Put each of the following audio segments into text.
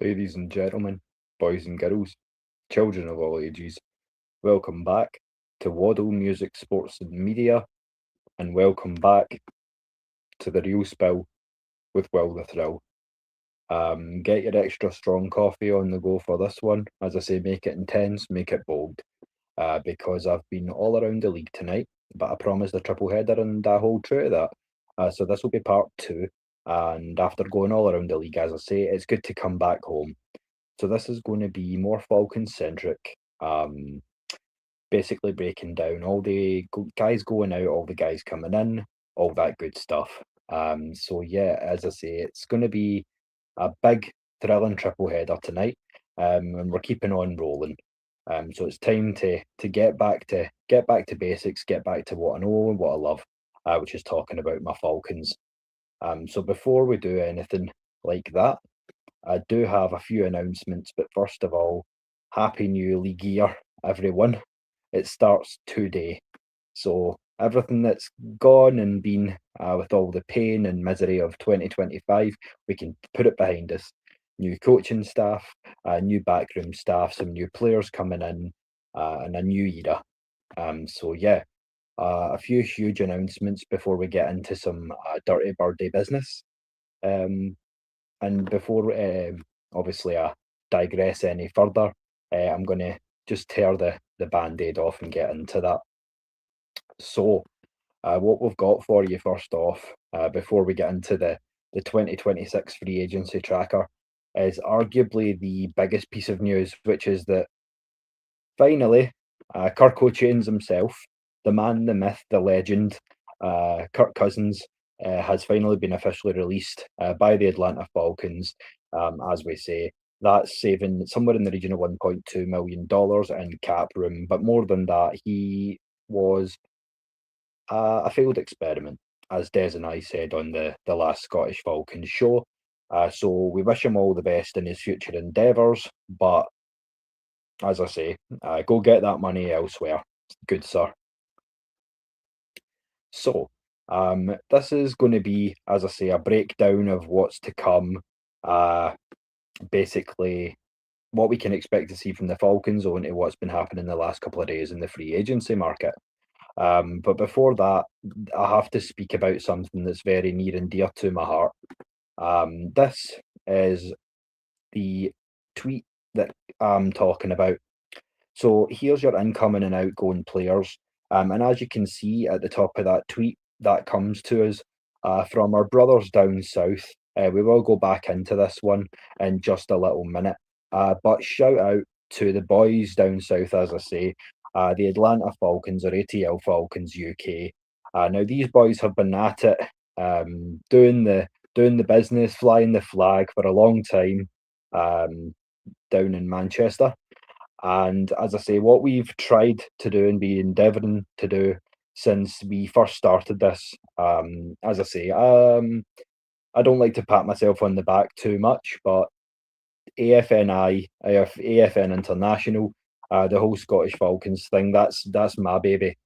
Ladies and gentlemen, boys and girls, children of all ages, welcome back to Wad-l Music, Sports and Media, and welcome back to the Real Spill with Will the Thrill. Get your extra strong coffee on the go for this one. As I say, make it intense, make it bold, because I've been all around the league tonight, but I promised a triple header and I hold true to that. So this will be part two, and after going all around the league, as I say, it's good to come back home. So this is going to be more Falcon-centric, basically breaking down all the guys going out, all the guys coming in, all that good stuff. So yeah, as I say, it's going to be a big thrilling triple header tonight, and we're keeping on rolling. So it's time to get back to basics, get back to what I know and what I love, which is talking about my Falcons. So before we do anything like that, I do have a few announcements, but first of all, Happy New League Year, everyone. It starts today. So everything that's gone and been with all the pain and misery of 2025, we can put it behind us. New coaching staff, new backroom staff, some new players coming in, and a new era. So yeah, a few huge announcements before we get into some dirty birthday business. And before, obviously, I digress any further, I'm going to just tear the band-aid off and get into that. So, what we've got for you first off, before we get into the 2026 free agency tracker, is arguably the biggest piece of news, which is that finally, Kirk O'Chains himself, the man, the myth, the legend, Kirk Cousins, has finally been officially released by the Atlanta Falcons. As we say, that's saving somewhere in the region of $1.2 million in cap room. But more than that, he was a failed experiment, as Des and I said on the last Scottish Falcons show. So we wish him all the best in his future endeavours. But as I say, go get that money elsewhere, good sir. So, this is going to be, as I say, a breakdown of what's to come. Basically, what we can expect to see from the Falcons on to what's been happening the last couple of days in the free agency market. But before that, I have to speak about something that's very near and dear to my heart. This is the tweet that I'm talking about. So here's your incoming and outgoing players. And as you can see at the top of that tweet, that comes to us from our brothers down south. We will go back into this one in just a little minute. But shout out to the boys down south, as I say, the Atlanta Falcons, or ATL Falcons UK. Now these boys have been at it, doing the business, flying the flag for a long time, down in Manchester. And as I say, what we've tried to do and be endeavouring to do since we first started this, as I say, I don't like to pat myself on the back too much, but AFN International, the whole Scottish Falcons thing, that's my baby.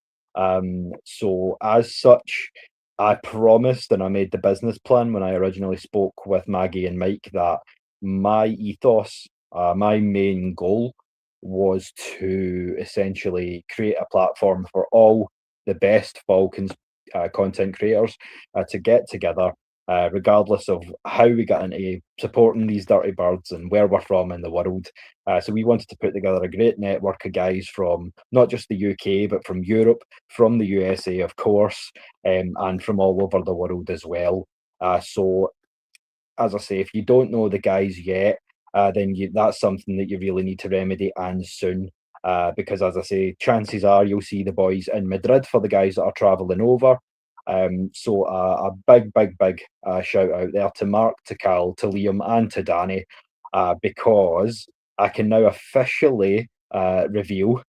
So as such, I promised and I made the business plan when I originally spoke with Maggie and Mike that my ethos, my main goal was to essentially create a platform for all the best Falcons content creators to get together, regardless of how we got into supporting these dirty birds and where we're from in the world. So we wanted to put together a great network of guys from not just the UK, but from Europe, from the USA, of course, and from all over the world as well. So, as I say, if you don't know the guys yet, then that's something that you really need to remedy, and soon. Because, as I say, chances are you'll see the boys in Madrid for the guys that are travelling over. So a big shout out there to Mark, to Cal, to Liam, and to Danny, because I can now officially reveal,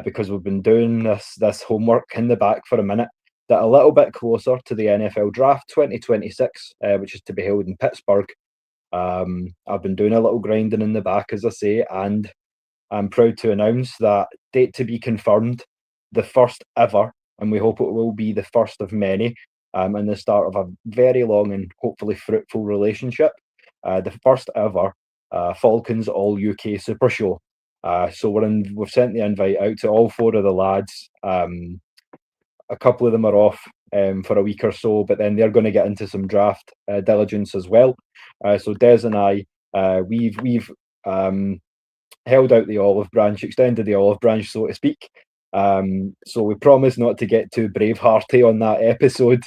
because we've been doing this homework in the back for a minute, that a little bit closer to the NFL Draft 2026, which is to be held in Pittsburgh. I've been doing a little grinding in the back, as I say, and I'm proud to announce that date to be confirmed, the first ever, and we hope it will be the first of many, and the start of a very long and hopefully fruitful relationship. The first ever Falcons All UK Super Show. So we've sent the invite out to all four of the lads. A couple of them are off for a week or so, but then they're going to get into some draft diligence as well. So Des and I, we've held out the olive branch, extended the olive branch, so to speak. So we promise not to get too bravehearty on that episode.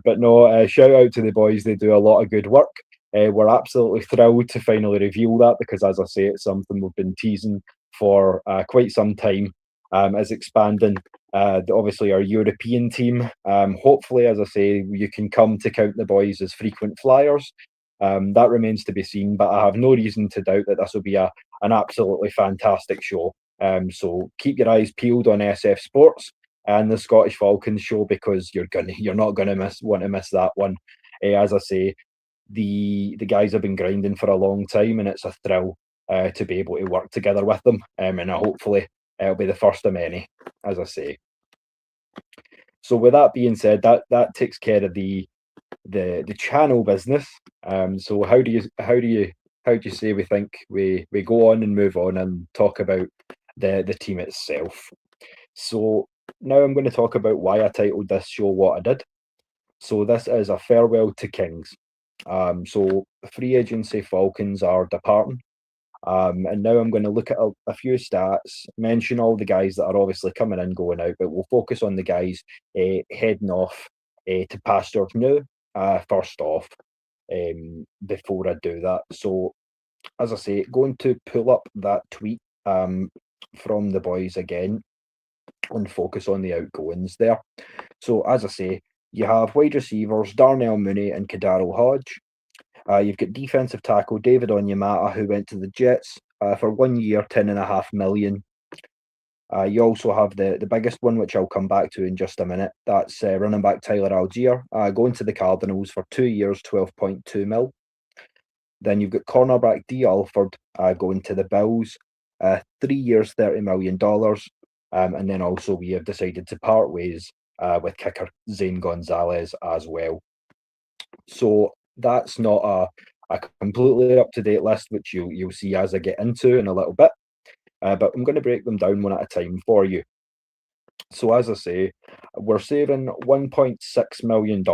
But no, shout out to the boys. They do a lot of good work. We're absolutely thrilled to finally reveal that because, as I say, it's something we've been teasing for quite some time. Is expanding. Obviously, our European team. Hopefully, as I say, you can come to count the boys as frequent flyers. That remains to be seen, but I have no reason to doubt that this will be an absolutely fantastic show. So keep your eyes peeled on SF Sports and the Scottish Falcons show because you're not gonna want to miss that one. As I say, the guys have been grinding for a long time, and it's a thrill to be able to work together with them. And hopefully it'll be the first of many, as I say. So with that being said, that takes care of the channel business. So how do you say we think we go on and move on and talk about the team itself? So now I'm going to talk about why I titled this show What I Did. So this is a farewell to Kings. So free agency Falcons are departing. And now I'm going to look at a few stats, mention all the guys that are obviously coming in, going out, but we'll focus on the guys heading off to pastures new first off before I do that. So, as I say, going to pull up that tweet from the boys again and focus on the outgoings there. So, as I say, you have wide receivers Darnell Mooney and Kadaro Hodge. You've got defensive tackle David Onyemata, who went to the Jets for 1 year, $10.5 million. You also have the biggest one, which I'll come back to in just a minute. That's running back Tyler Algier going to the Cardinals for 2 years, $12.2 million. Then you've got cornerback D. Alford going to the Bills, 3 years, $30 million. And then also we have decided to part ways with kicker Zane Gonzalez as well. So that's not a completely up-to-date list, which you'll see as I get into in a little bit. But I'm going to break them down one at a time for you. So as I say, we're saving $1.6 million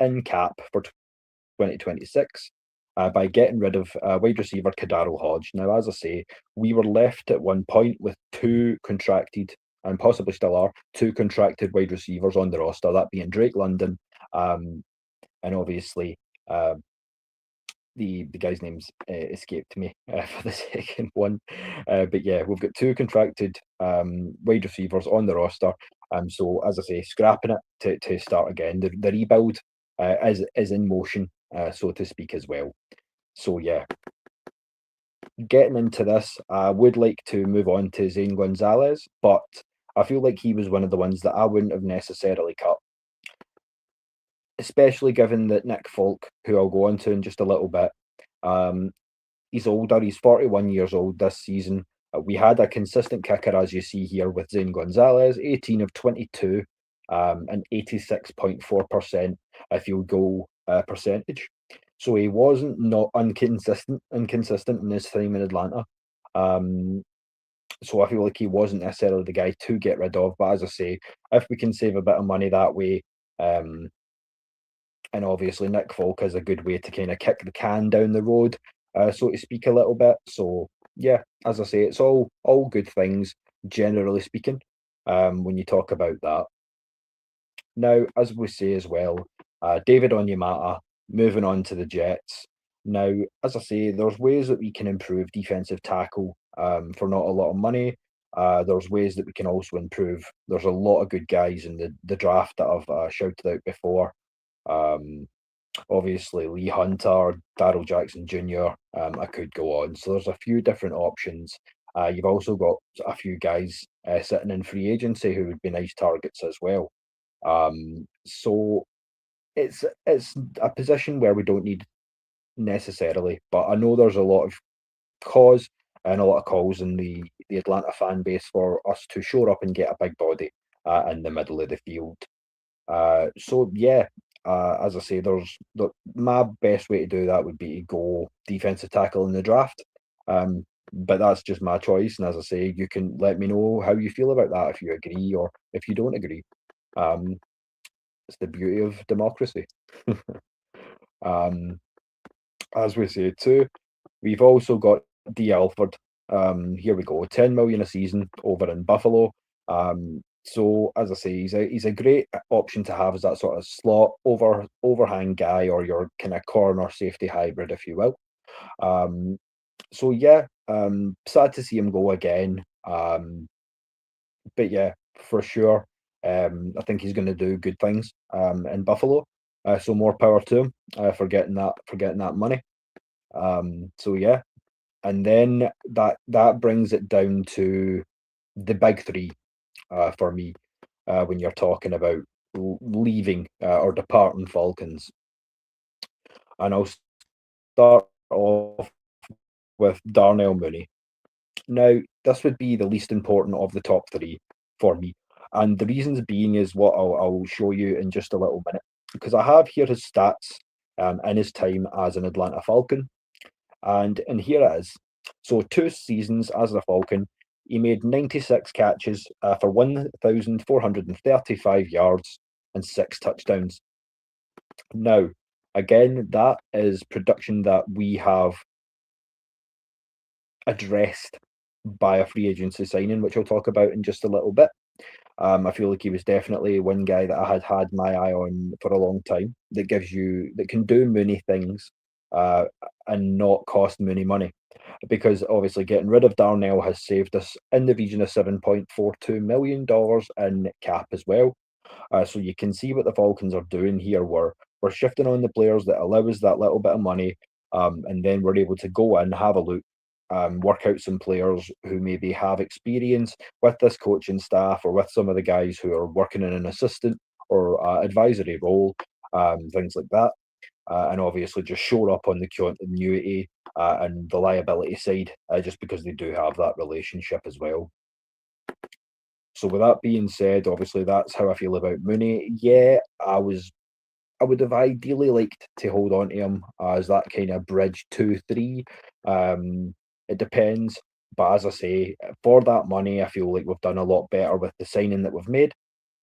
in cap for 2026 by getting rid of wide receiver Kadaro Hodge. Now, as I say, we were left at one point with two contracted, and possibly still are, two contracted wide receivers on the roster, that being Drake London and obviously the guy's name's escaped me for the second one. But yeah, we've got two contracted wide receivers on the roster. So as I say, scrapping it to start again. The rebuild is in motion, so to speak, as well. So yeah, getting into this, I would like to move on to Zane Gonzalez, but I feel like he was one of the ones that I wouldn't have necessarily cut, especially given that Nick Folk, who I'll go on to in just a little bit, he's older. He's 41 years old this season. We had a consistent kicker, as you see here, with Zane Gonzalez, 18 of 22, and 86.4% field goal percentage. So he wasn't not inconsistent in his time in Atlanta. So I feel like he wasn't necessarily the guy to get rid of. But as I say, if we can save a bit of money that way, and obviously Nick Folk is a good way to kind of kick the can down the road, so to speak, a little bit. So yeah, as I say, it's all good things, generally speaking, when you talk about that. Now, as we say as well, David Onyemata moving on to the Jets. Now, as I say, there's ways that we can improve defensive tackle for not a lot of money. There's ways that we can also improve. There's a lot of good guys in the draft that I've shouted out before. Obviously, Lee Hunter, Darryl Jackson Jr. I could go on. So there's a few different options. You've also got a few guys sitting in free agency who would be nice targets as well. So it's a position where we don't need necessarily, but I know there's a lot of cause and a lot of calls in the Atlanta fan base for us to shore up and get a big body in the middle of the field. So yeah, As I say, my best way to do that would be to go defensive tackle in the draft. But that's just my choice, and as I say, you can let me know how you feel about that, if you agree or if you don't agree. It's the beauty of democracy. um, as we say too, we've also got D. Alford. Here we go, 10 million a season over in Buffalo. So as I say, he's a great option to have as that sort of slot overhang guy, or your kind of corner safety hybrid, if you will. So yeah, sad to see him go again. But yeah, for sure. I think he's going to do good things in Buffalo. So more power to him for getting that money. So yeah, and then that brings it down to the big three for me when you're talking about leaving or departing Falcons. And I'll start off with Darnell Mooney. Now, this would be the least important of the top three for me. And the reasons being is what I'll show you in just a little minute. Because I have here his stats in his time as an Atlanta Falcon. And here it is. So 2 seasons as a Falcon, he made 96 catches for 1,435 yards and 6 touchdowns. Now, again, that is production that we have addressed by a free agency signing, which I'll talk about in just a little bit. I feel like he was definitely one guy that I had my eye on for a long time. That can do many things, and not cost many money, because obviously getting rid of Darnell has saved us in the region of $7.42 million in cap as well. So you can see what the Falcons are doing here. We're shifting on the players that allow us that little bit of money, and then we're able to go in, have a look, work out some players who maybe have experience with this coaching staff, or with some of the guys who are working in an assistant or advisory role, things like that. And obviously just shore up on the continuity and the liability side, just because they do have that relationship as well. So with that being said, obviously that's how I feel about Mooney. Yeah, I would have ideally liked to hold on to him as that kind of bridge 2-3. It depends, but as I say, for that money, I feel like we've done a lot better with the signing that we've made,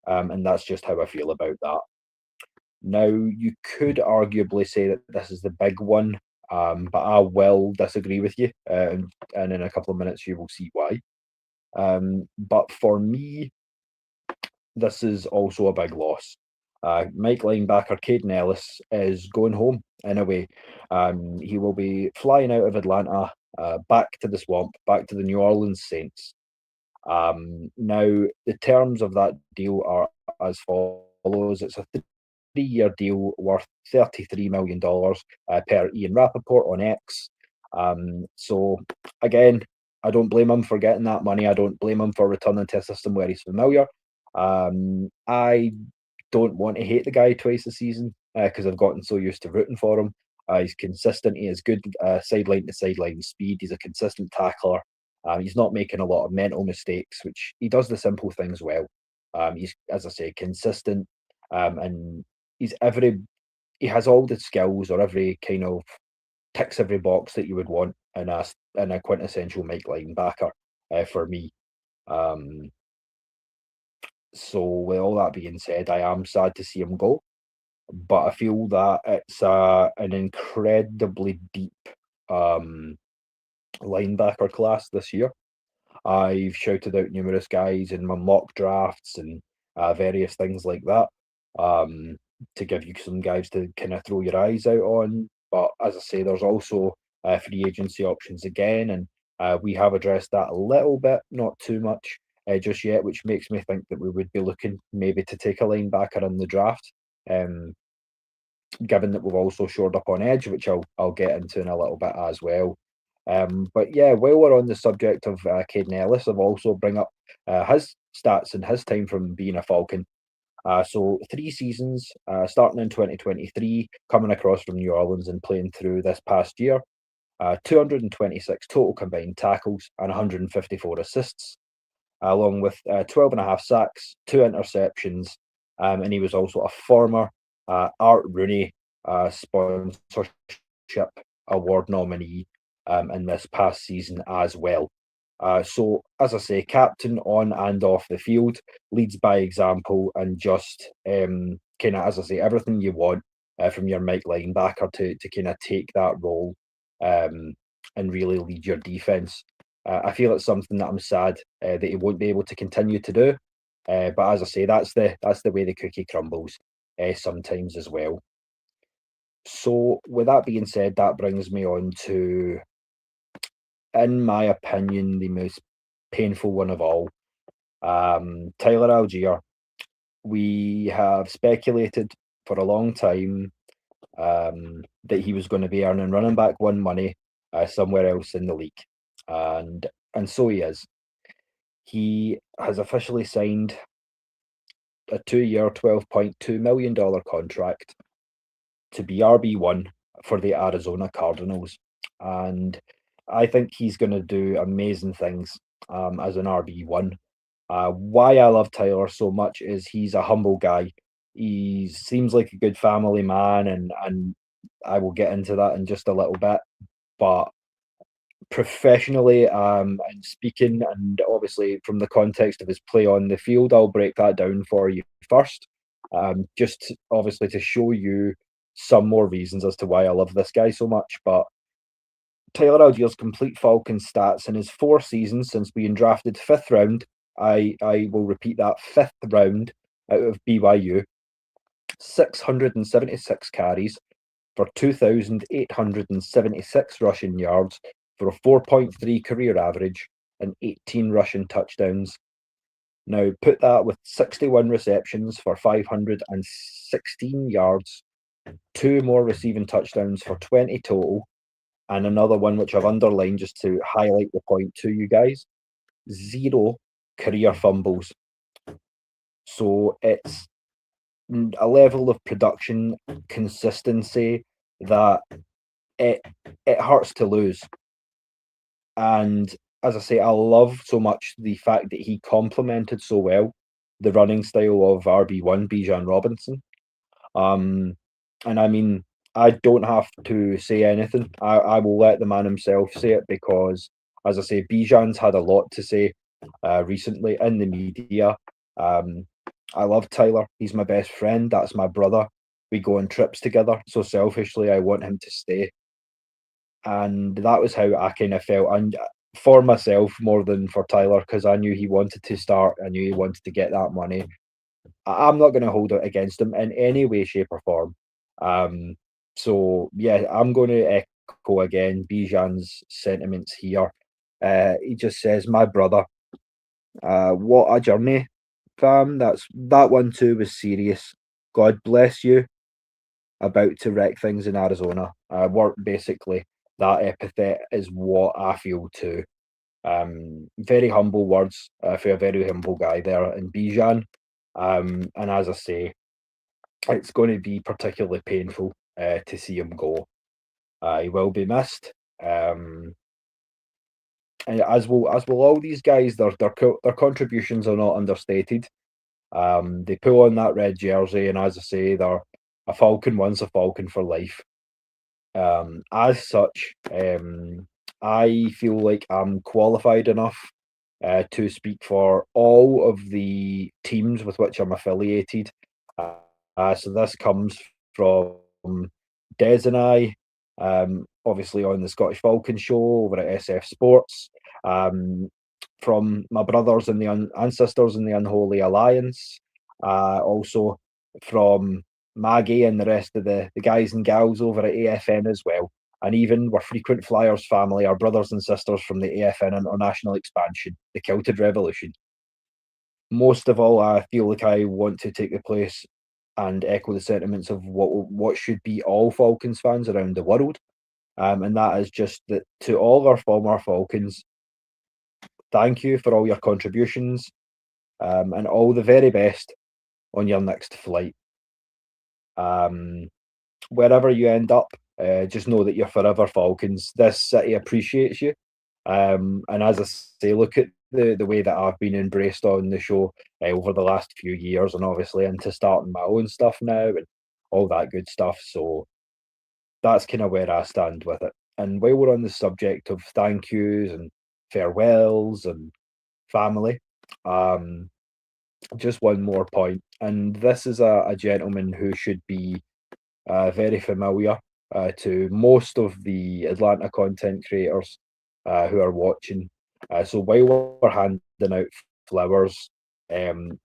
and that's just how I feel about that. Now, you could arguably say that this is the big one, but I will disagree with you, and in a couple of minutes you will see why. But for me, this is also a big loss. Mike linebacker Caden Ellis is going home in a way. He will be flying out of Atlanta, back to the swamp, back to the New Orleans Saints. Now, the terms of that deal are as follows. It's a 3-year deal worth $33 million per Ian Rappaport on X. So, again, I don't blame him for getting that money. I don't blame him for returning to a system where he's familiar. I don't want to hate the guy twice a season because I've gotten so used to rooting for him. He's consistent. He has good sideline to sideline speed. He's a consistent tackler. He's not making a lot of mental mistakes, which he does the simple things well. He's, as I say, consistent, and he has all the skills, or every kind of ticks every box that you would want in a quintessential Mike linebacker for me. So with all that being said, I am sad to see him go, but I feel that it's an incredibly deep linebacker class this year. I've shouted out numerous guys in my mock drafts and various things like that, to give you some guys to kind of throw your eyes out on. But as I say, there's also free agency options again, and we have addressed that a little bit, not too much just yet, which makes me think that we would be looking maybe to take a linebacker in the draft. Given that we've also shored up on edge, which I'll get into in a little bit as well. But yeah, while we're on the subject of Caden Ellis, I've also bring up his stats and his time from being a Falcon. So 3 seasons, starting in 2023, coming across from New Orleans and playing through this past year. 226 total combined tackles and 154 assists, along with 12 and a half sacks, 2 interceptions, and he was also a former Art Rooney, sponsorship award nominee in this past season as well. So, as I say, captain on and off the field, leads by example, and just kind of, as I say, everything you want from your Mike linebacker to kind of take that role and really lead your defense. I feel it's something that I'm sad that he won't be able to continue to do. But as I say, that's the way the cookie crumbles sometimes as well. So, with that being said, that brings me on to, in my opinion, the most painful one of all. Tyler Algier. We have speculated for a long time that he was going to be earning running back one money somewhere else in the league, and so he is. He has officially signed a 2-year, $12.2 million contract to be RB1 for the Arizona Cardinals, and I think he's going to do amazing things as an RB1. Why I love Tyler so much is he's a humble guy. He seems like a good family man, and I will get into that in just a little bit. But professionally, and speaking, and obviously from the context of his play on the field, I'll break that down for you first. Just obviously to show you some more reasons as to why I love this guy so much. But Tyler Allgeier's complete Falcons stats in his 4 seasons since being drafted 5th round. I will repeat that, 5th round out of BYU. 676 carries for 2,876 rushing yards for a 4.3 career average and 18 rushing touchdowns. Now, put that with 61 receptions for 516 yards, 2 more receiving touchdowns for 20 total, and another one which I've underlined just to highlight the point to you guys: 0 career fumbles. So it's a level of production consistency that it hurts to lose. And as I say, I love so much the fact that he complemented so well the running style of RB1 Bijan Robinson. And I mean, I don't have to say anything. I will let the man himself say it, because, as I say, Bijan's had a lot to say recently in the media. I love Tyler. He's my best friend. That's my brother. We go on trips together. So selfishly, I want him to stay. And that was how I kind of felt. And for myself more than for Tyler, because I knew he wanted to start. I knew he wanted to get that money. I'm not going to hold it against him in any way, shape, or form. So yeah, I'm going to echo again Bijan's sentiments here. He just says, "My brother, what a journey, fam. That one too was serious. God bless you. About to wreck things in Arizona." Work basically. That epithet is what I feel too. Very humble words for a very humble guy there in Bijan. And as I say, it's going to be particularly painful to see him go. He will be missed. And as will all these guys, their contributions are not understated. They pull on that red jersey, and as I say, they're a Falcon once, a Falcon for life. As such, I feel like I'm qualified enough to speak for all of the teams with which I'm affiliated. So this comes from Des and I, obviously on the Scottish Falcon show over at SF Sports, from my brothers and and sisters in the Unholy Alliance, also from Maggie and the rest of the guys and gals over at AFN as well. And even we're frequent flyers family, our brothers and sisters from the AFN International Expansion, the Kilted Revolution. Most of all, I feel like I want to take the place and echo the sentiments of what should be all Falcons fans around the world. And that is just that to all our former Falcons, thank you for all your contributions, and all the very best on your next flight. Wherever you end up, just know that you're forever Falcons. This city appreciates you. And as I say, look at the way that I've been embraced on the show over the last few years, and obviously into starting my own stuff now. And all that good stuff. So that's kind of where I stand with it. And while we're on the subject of thank yous and farewells and family, um, just one more point, and this is a gentleman who should be very familiar to most of the Atlanta content creators who are watching. So while we're handing out flowers, um,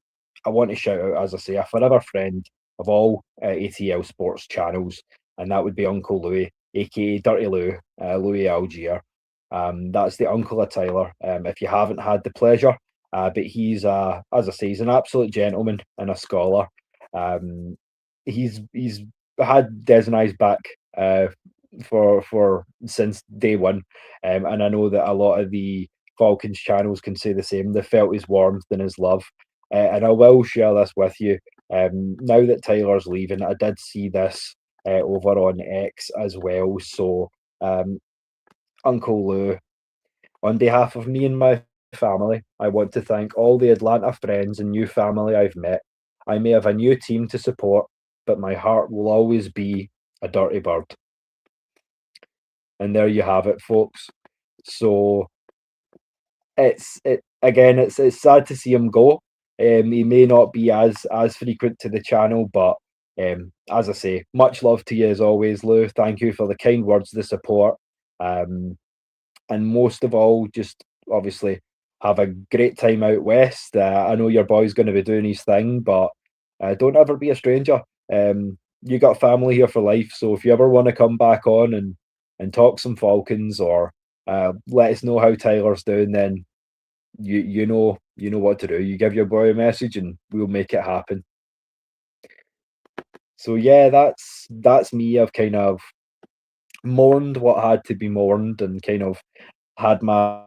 I want to shout out, as I say, a forever friend of all ATL sports channels, and that would be Uncle Louis, aka Dirty Lou, Louis Algier. That's the uncle of Tyler. If you haven't had the pleasure, but he's, as I say, he's an absolute gentleman and a scholar. Um, he's had Des and I's back uh, for since day one, and I know that a lot of the Falcons channels can say the same. They felt his warmth and his love, and I will share this with you. Now that Tyler's leaving, I did see this over on X as well. So, Uncle Lou, on behalf of me and my family, I want to thank all the Atlanta friends and new family I've met. I may have a new team to support, but my heart will always be a dirty bird. And there you have it, folks. So it's sad to see him go. He may not be as frequent to the channel, but as I say, much love to you as always, Lou. Thank you for the kind words, the support, and most of all, just obviously have a great time out west. I know your boy's going to be doing his thing, but don't ever be a stranger. You got family here for life, so if you ever want to come back on and talk some Falcons or let us know how Tyler's doing, then you know what to do. You give your boy a message, and we'll make it happen. So yeah, that's me. I've kind of mourned what had to be mourned, and kind of had my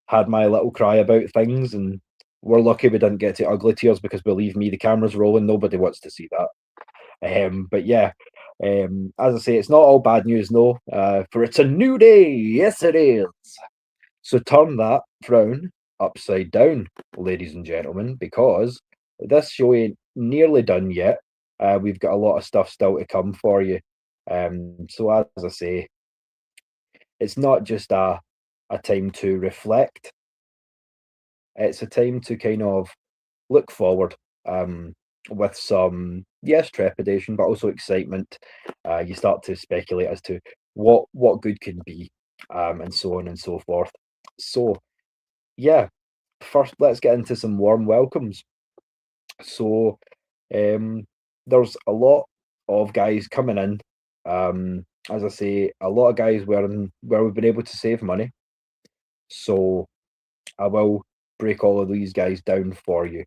had my little cry about things, and we're lucky we didn't get to ugly tears because believe me, the camera's rolling. Nobody wants to see that. But yeah, as I say, it's not all bad news, no. For it's a new day. Yes, it is. So turn that frown upside down, ladies and gentlemen, because this show ain't nearly done yet. We've got a lot of stuff still to come for you. So as I say, it's not just a time to reflect. It's a time to kind of look forward with some, yes, trepidation, but also excitement. You start to speculate as to what good can be, and so on and so forth. So yeah, first let's get into some warm welcomes. So there's a lot of guys coming in. As I say, a lot of guys where we've been able to save money. So I will break all of these guys down for you.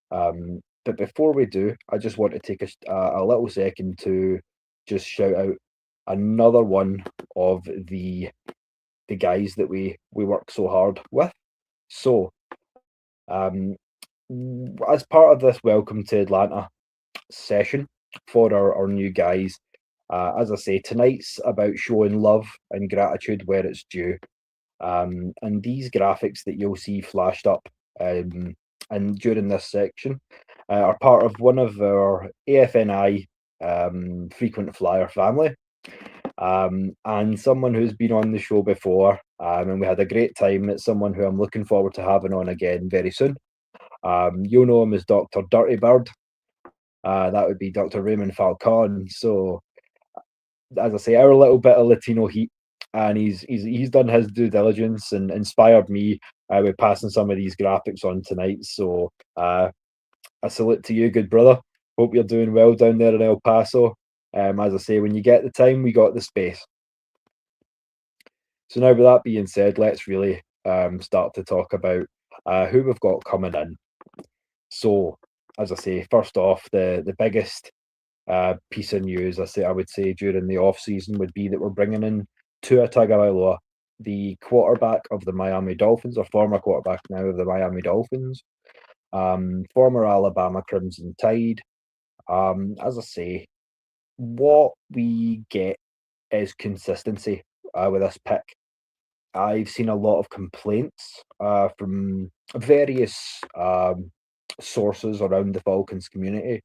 But before we do, I just want to take a little second to just shout out another one of the guys that we work so hard with. So, um, as part of this welcome to Atlanta session for our new guys, as I say, tonight's about showing love and gratitude where it's due. And these graphics that you'll see flashed up and during this section are part of one of our AFNI frequent flyer family, and someone who's been on the show before, and we had a great time. It's someone who I'm looking forward to having on again very soon. You'll know him as Dr. Dirty Bird. That would be Dr. Raymond Falcon. So, as I say, our little bit of Latino heat, and he's done his due diligence and inspired me with passing some of these graphics on tonight. So, a salute to you, good brother. Hope you're doing well down there in El Paso. As I say, when you get the time, we got the space. So now, with that being said, let's really start to talk about who we've got coming in. So, as I say, first off, the biggest piece of news I would say during the off season would be that we're bringing in Tua Tagovailoa, the quarterback of the Miami Dolphins, or former quarterback now of the Miami Dolphins, former Alabama Crimson Tide. As I say, what we get is consistency with this pick. I've seen a lot of complaints from various sources around the Falcons community,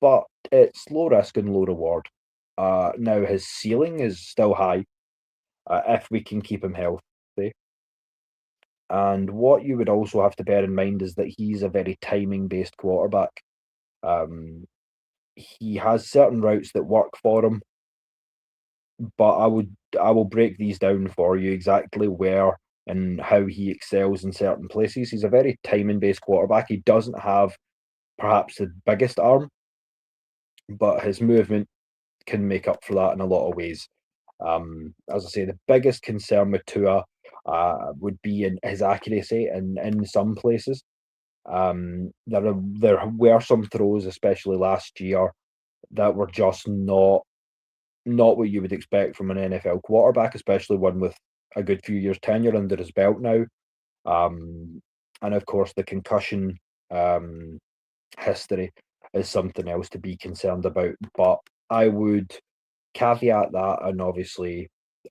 but it's low risk and low reward. Now his ceiling is still high if we can keep him healthy. And what you would also have to bear in mind is that he's a very timing based quarterback. Um, he has certain routes that work for him, but I will break these down for you exactly where and how he excels in certain places. He's a very timing based quarterback. He doesn't have perhaps the biggest arm, but his movement can make up for that in a lot of ways. As I say, the biggest concern with Tua would be in his accuracy in some places. There were some throws, especially last year, that were just not what you would expect from an NFL quarterback, especially one with a good few years tenure under his belt now. And of course, the concussion history is something else to be concerned about. But I would caveat that and obviously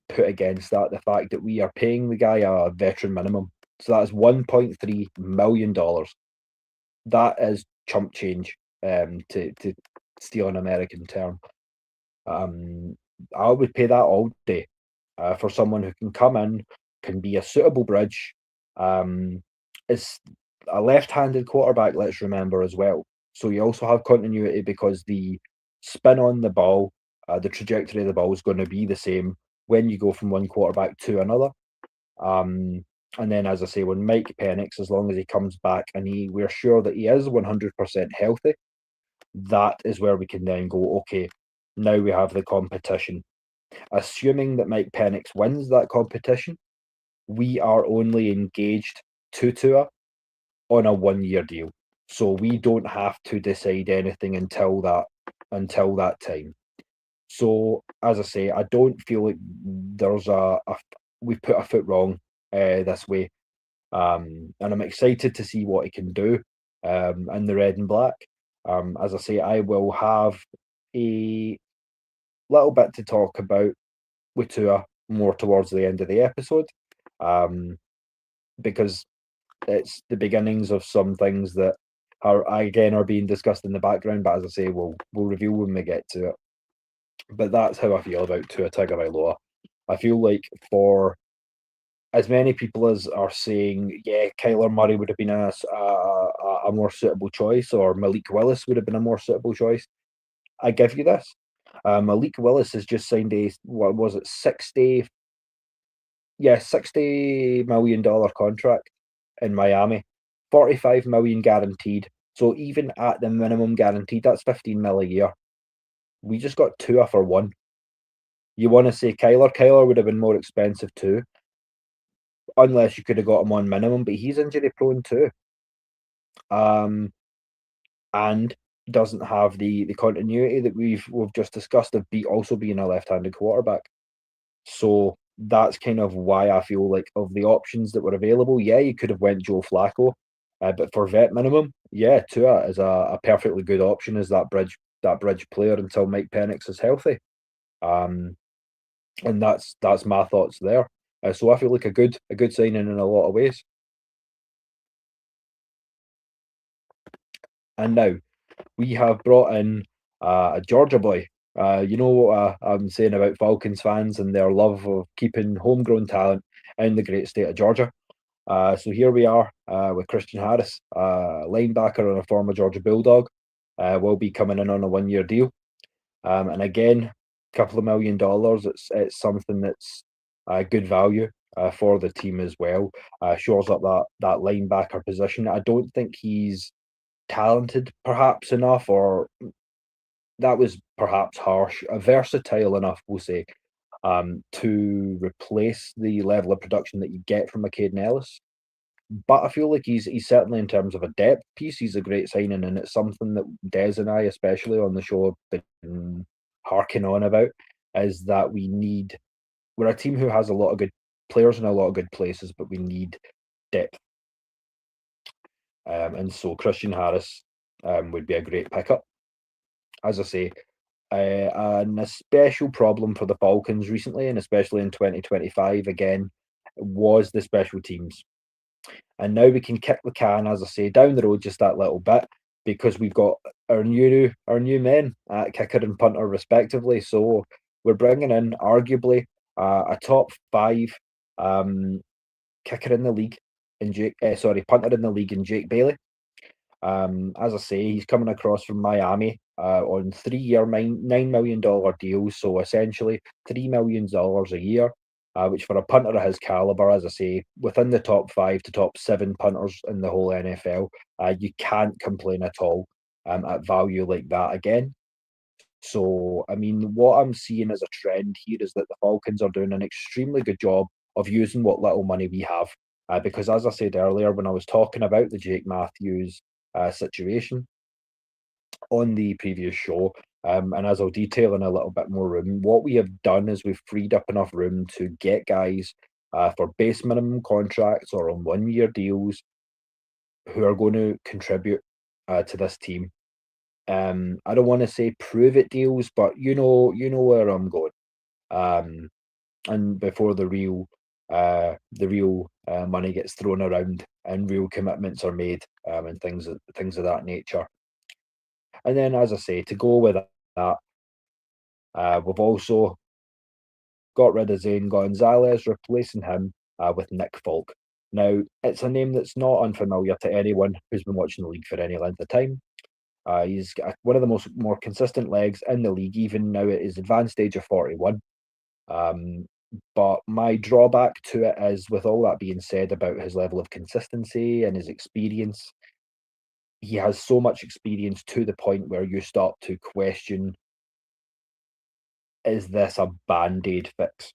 put against that the fact that we are paying the guy a veteran minimum. So that is $1.3 million. That is chump change, to steal an American term. I would pay that all day for someone who can come in, can be a suitable bridge. Is a left-handed quarterback, let's remember as well. So you also have continuity because the spin on the ball, the trajectory of the ball is going to be the same when you go from one quarterback to another. Um, and then, as I say, when Mike Penix, as long as he comes back and we're sure that he is 100% healthy, that is where we can then go, okay, now we have the competition. Assuming that Mike Penix wins that competition, we are only engaged to Tua on a 1 year deal. So we don't have to decide anything until that time. So as I say, I don't feel like there's we've put a foot wrong this way. And I'm excited to see what he can do in the red and black. As I say, I will have a little bit to talk about with Tua more towards the end of the episode, because it's the beginnings of some things that are being discussed in the background. But as I say, we'll review when we get to it. But that's how I feel about Tua Tagovailoa. I feel like for as many people as are saying, yeah, Kyler Murray would have been a more suitable choice, or Malik Willis would have been a more suitable choice. I give you this. Malik Willis has just signed what was it, $60 million contract in Miami, 45 million guaranteed. So even at the minimum guaranteed, that's 15 mil a year. We just got Tua for one. You want to say Kyler? Kyler would have been more expensive too, unless you could have got him on minimum, but he's injury prone too. And doesn't have the continuity that we've just discussed of also being a left-handed quarterback. So that's kind of why I feel like of the options that were available, yeah, you could have went Joe Flacco, but for vet minimum, yeah, Tua is a perfectly good option as that bridge player until Mike Penix is healthy. And that's my thoughts there. So I feel like a good signing in a lot of ways. And now we have brought in a Georgia boy. You know what I'm saying about Falcons fans and their love of keeping homegrown talent in the great state of Georgia. So here we are with Christian Harris, linebacker and a former Georgia Bulldog, will be coming in on a 1 year deal. And again, a couple of $1 million. It's something that's good value for the team as well. Shores up that linebacker position. I don't think he's talented perhaps enough, or that was perhaps harsh, versatile enough, we'll say, to replace the level of production that you get from a Caden Ellis. But I feel like he's certainly, in terms of a depth piece, he's a great signing, and it's something that Des and I, especially on the show, have been harking on about, is that we're a team who has a lot of good players in a lot of good places, but we need depth. And so Christian Harris would be a great pickup. As I say, and a special problem for the Falcons recently, and especially in 2025 again, was the special teams. And now we can kick the can, as I say, down the road just that little bit because we've got our new men at kicker and punter respectively. So we're bringing in arguably a top five um, kicker in the league in punter in the league in Jake Bailey. As I say, he's coming across from Miami on 3-year, $9 million deals, so essentially $3 million a year, which for a punter of his caliber, as I say, within the top 5 to top 7 punters in the whole NFL, you can't complain at all at value like that again. So, I mean, what I'm seeing as a trend here is that the Falcons are doing an extremely good job of using what little money we have. Because, as I said earlier, when I was talking about the Jake Matthews situation on the previous show, and as I'll detail in a little bit more room, what we have done is we've freed up enough room to get guys for base minimum contracts or on 1-year deals who are going to contribute to this team. I don't want to say prove it deals, but you know where I'm going. Um, and before the real money gets thrown around and real commitments are made, and things of that nature. And then, as I say, to go with that, we've also got rid of Zane Gonzalez, replacing him with Nick Folk. Now, it's a name that's not unfamiliar to anyone who's been watching the league for any length of time. He's got one of the more consistent legs in the league, even now at his advanced age of 41. Um, but my drawback to it is, with all that being said about his level of consistency and his experience, he has so much experience to the point where you start to question, is this a band-aid fix?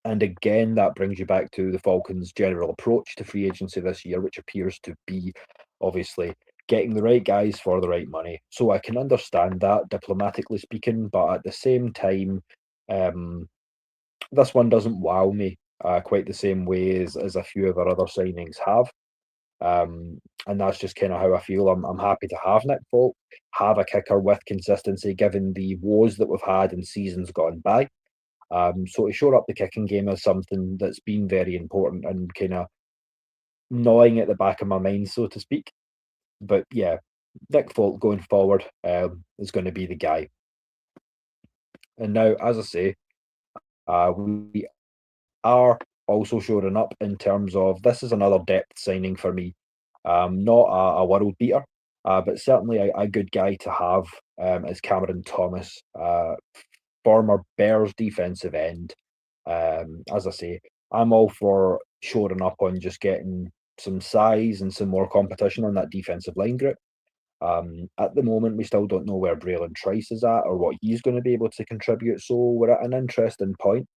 And again, that brings you back to the Falcons' general approach to free agency this year, which appears to be obviously getting the right guys for the right money. So I can understand that, diplomatically speaking, but at the same time, um, this one doesn't wow me quite the same way as a few of our other signings have. And that's just kind of how I feel. I'm happy to have Nick Folk, have a kicker with consistency, given the woes that we've had in seasons gone by. So to shore up the kicking game is something that's been very important and kind of gnawing at the back of my mind, so to speak. But yeah, Nick Folk going forward is going to be the guy. And now, as I say, we are also shoring up in terms of, this is another depth signing for me. Not a world beater, but certainly a good guy to have, is Cameron Thomas, former Bears defensive end. As I say, I'm all for shoring up on just getting some size and some more competition on that defensive line group. At the moment, we still don't know where Braylon Trice is at or what he's going to be able to contribute. So we're at an interesting point.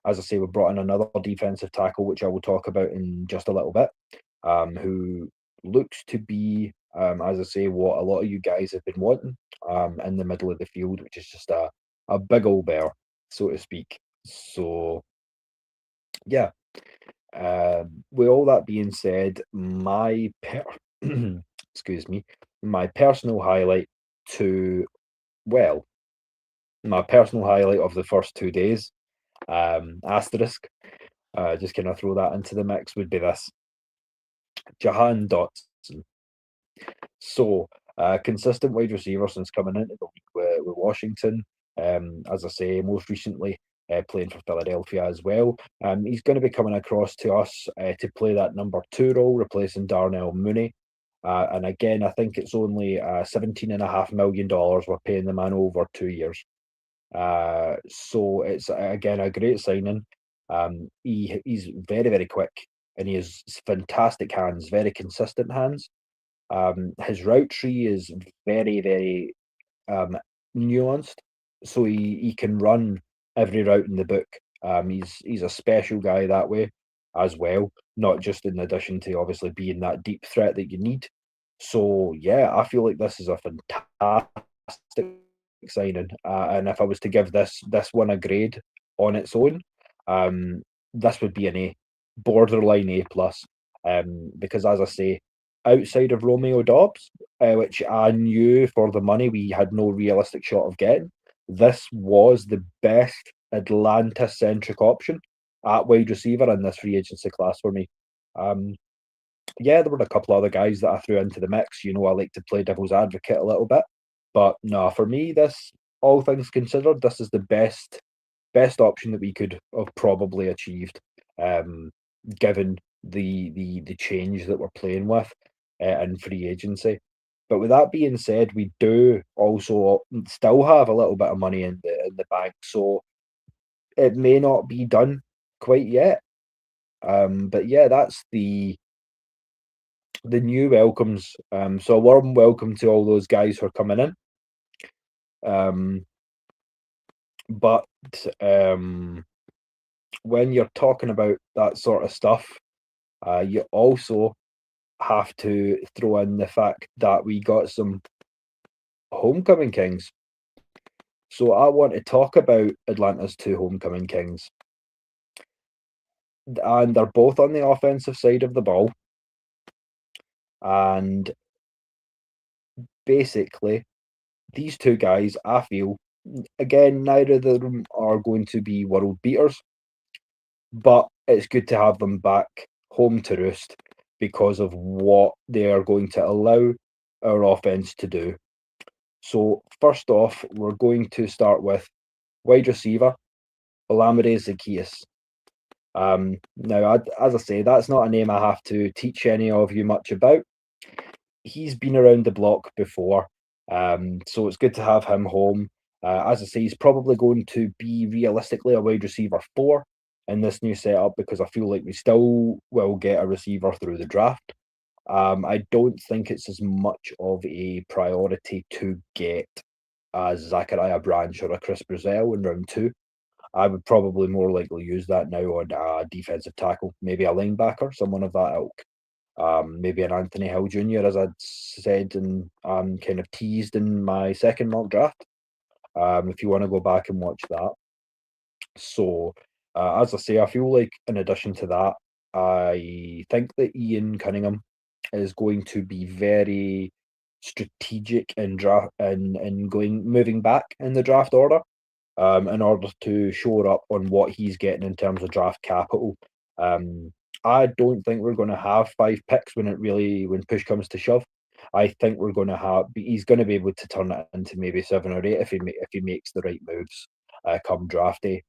As I say, we've brought in another defensive tackle, which I will talk about in just a little bit, who looks to be, as I say, what a lot of you guys have been wanting, in the middle of the field, which is just a big old bear, so to speak. So, yeah. With all that being said, excuse me, my personal highlight to well, my personal highlight of the first 2 days, asterisk, just kind of throw that into the mix, would be this: Jahan Dotson. So, consistent wide receiver since coming into the league with Washington. As I say, most recently playing for Philadelphia as well. He's going to be coming across to us to play that number 2 role, replacing Darnell Mooney. And again, I think it's only $17.5 million we're paying the man over 2 years. So it's again a great signing. He's very, very quick, and he has fantastic hands, very consistent hands. His route tree is very, very um, nuanced, so he can run every route in the book. He's a special guy that way as well, not just in addition to obviously being that deep threat that you need. So yeah, I feel like this is a fantastic signing, and if I was to give this one a grade on its own, um, this would be an A, borderline A plus, because as I say, outside of Romeo Dobbs, which I knew for the money we had no realistic shot of getting, this was the best Atlanta-centric option at wide receiver in this free agency class for me. Um, Yeah, there were a couple other guys that I threw into the mix. I like to play devil's advocate a little bit, but no, for me, this, all things considered, this is the best option that we could have probably achieved, um, given the change that we're playing with in free agency. But with that being said, we do also still have a little bit of money in the bank, so it may not be done quite yet. But yeah, that's the new welcomes. So a warm welcome to all those guys who are coming in. Um, but um, when you're talking about that sort of stuff, you also have to throw in the fact that we got some homecoming kings. So I want to talk about Atlanta's two homecoming kings, and they're both on the offensive side of the ball. And basically, these two guys, I feel, again, neither of them are going to be world beaters, but it's good to have them back home to roost because of what they are going to allow our offense to do. So, first off, we're going to start with wide receiver, Olamide Zaccheaus. Now, as I say, that's not a name I have to teach any of you much about. He's been around the block before, so it's good to have him home. As I say, he's probably going to be realistically a wide receiver four in this new setup because I feel like we still will get a receiver through the draft. I don't think it's as much of a priority to get a Zachariah Branch or a Chris Brazil in round two. I would probably more likely use that now on a defensive tackle, maybe a linebacker, someone of that ilk. Maybe an Anthony Hill Jr., as I'd said and kind of teased in my second mock draft. If you want to go back and watch that. So, as I say, I feel like in addition to that, I think that Ian Cunningham is going to be very strategic in draft and going moving back in the draft order, in order to shore up on what he's getting in terms of draft capital. Um, I don't think we're going to have five picks when push comes to shove. I think we're going to have he's going to be able to turn it into maybe seven or eight if he makes the right moves come draft day.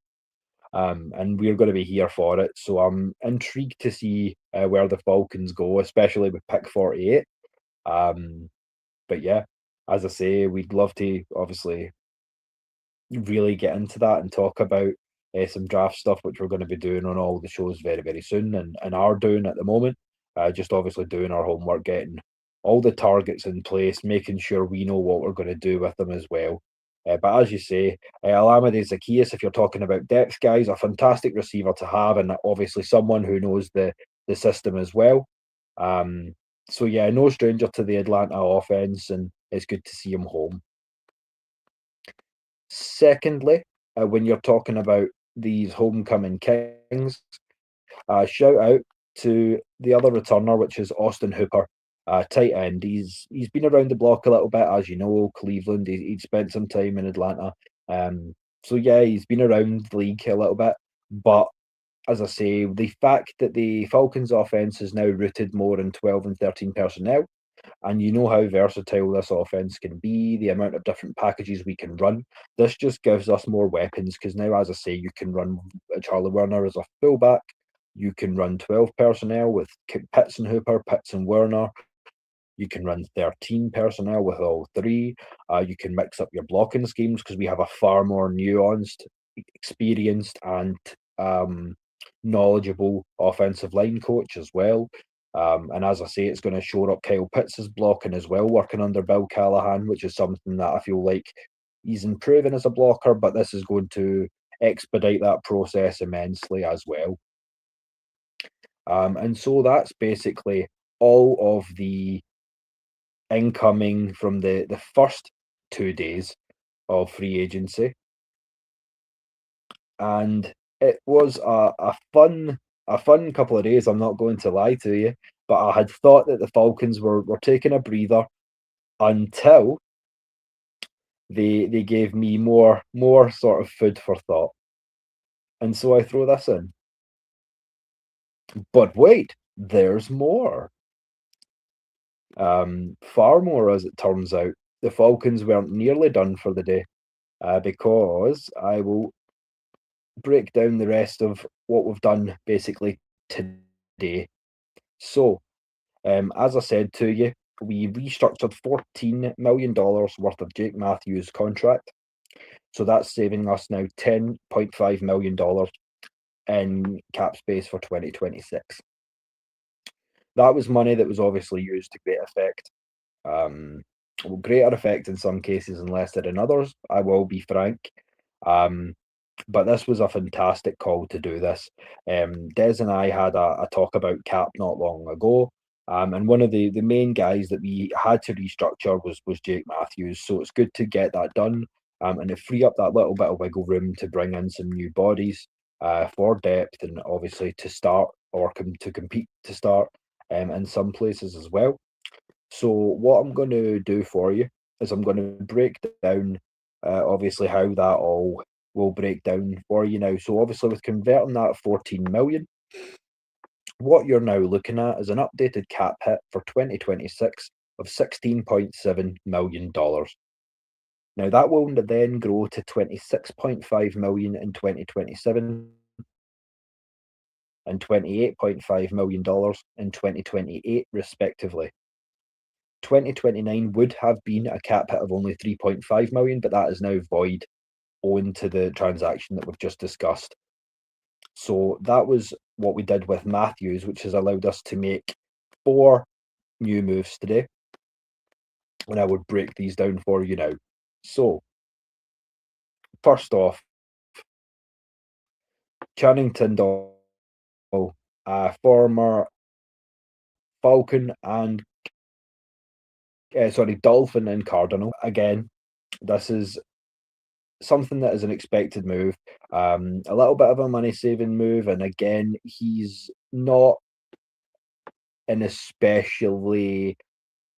And we're going to be here for it. So I'm intrigued to see where the Falcons go, especially with pick 48. Um, but yeah, as I say, we'd love to obviously really get into that and talk about some draft stuff, which we're going to be doing on all the shows very, very soon and are doing at the moment. Just obviously doing our homework, getting all the targets in place, making sure we know what we're going to do with them as well. But as you say, Alameda Zaccheaus, if you're talking about depth guys, a fantastic receiver to have, and obviously someone who knows the system as well. Um, so yeah, no stranger to the Atlanta offense, and it's good to see him home. Secondly, when you're talking about these homecoming kings, shout out to the other returner, which is Austin Hooper, tight end. He's been around the block a little bit, as you know, Cleveland. He'd spent some time in Atlanta. So yeah, he's been around the league a little bit. But as I say, the fact that the Falcons offense is now rooted more in 12 and 13 personnel, and you know how versatile this offense can be, the amount of different packages we can run. This just gives us more weapons because now, as I say, you can run Charlie Werner as a fullback. You can run 12 personnel with Pitts and Hooper, Pitts and Werner. You can run 13 personnel with all three. You can mix up your blocking schemes because we have a far more nuanced, experienced, and knowledgeable offensive line coach as well. And as I say, it's going to shore up Kyle Pitts' blocking as well, working under Bill Callahan, which is something that I feel like he's improving as a blocker, but this is going to expedite that process immensely as well. And so that's basically all of the incoming from the first 2 days of free agency. And it was a fun couple of days, I'm not going to lie to you, but I had thought that the Falcons were taking a breather until they gave me more sort of food for thought. And so I throw this in. But wait, there's more. Far more, as it turns out, the Falcons weren't nearly done for the day, because I will break down the rest of what we've done basically today. So, as I said to you, we restructured $14 million worth of Jake Matthews' contract. So that's saving us now $10.5 million in cap space for 2026. That was money that was obviously used to great effect. Well, greater effect in some cases and lesser in others, I will be frank. But this was a fantastic call to do this. Des and I had a talk about cap not long ago. And one of the main guys that we had to restructure was Jake Matthews. So it's good to get that done. And it free up that little bit of wiggle room to bring in some new bodies for depth and obviously to start or to compete to start in some places as well. So what I'm going to do for you is I'm going to break down obviously how that all will break down for you now. So obviously with converting that 14 million, what you're now looking at is an updated cap hit for 2026 of $16.7 million. Now that will then grow to 26.5 million in 2027 and $28.5 million in 2028 respectively. 2029 would have been a cap hit of only 3.5 million, but that is now void owing to the transaction that we've just discussed. So that was what we did with Matthews, which has allowed us to make 4 new moves today. And I would break these down for you now. So, first off, Channing Tindall, former Falcon and Dolphin and Cardinal. Again, this is something that is an expected move, a little bit of a money saving move, and again, he's not an especially.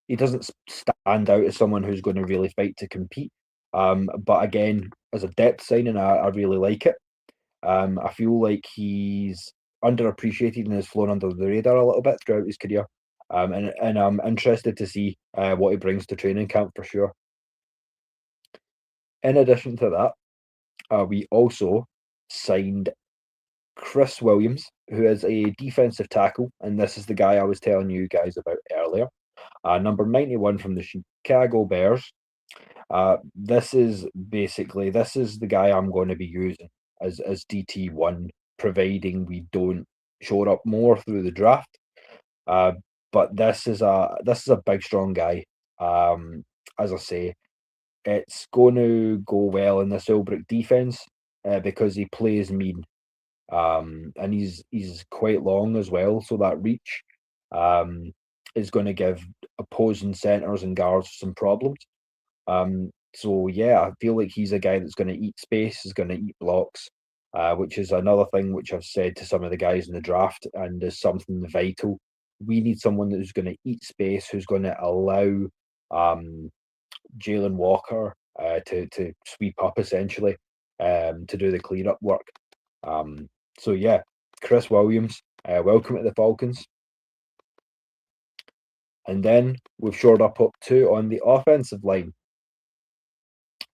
He doesn't stand out as someone who's going to really fight to compete. But again, as a depth signing, I really like it. I feel like he's underappreciated and has flown under the radar a little bit throughout his career. And I'm interested to see what he brings to training camp for sure. In addition to that, we also signed Chris Williams, who is a defensive tackle, and this is the guy I was telling you guys about earlier. Number 91 from the Chicago Bears. This is the guy I'm going to be using as DT1, providing we don't shore up more through the draft. But this is a big strong guy. As I say, it's going to go well in this Ulbrich defense because he plays mean. And he's quite long as well, so that reach is going to give opposing centers and guards some problems. So yeah, I feel like he's a guy that's going to eat space, is going to eat blocks, which is another thing which I've said to some of the guys in the draft, and is something vital. We need someone who's going to eat space, who's going to allow Jalen Walker to sweep up essentially, to do the cleanup work. So yeah, Chris Williams, welcome to the Falcons. And then we've shored up too on the offensive line.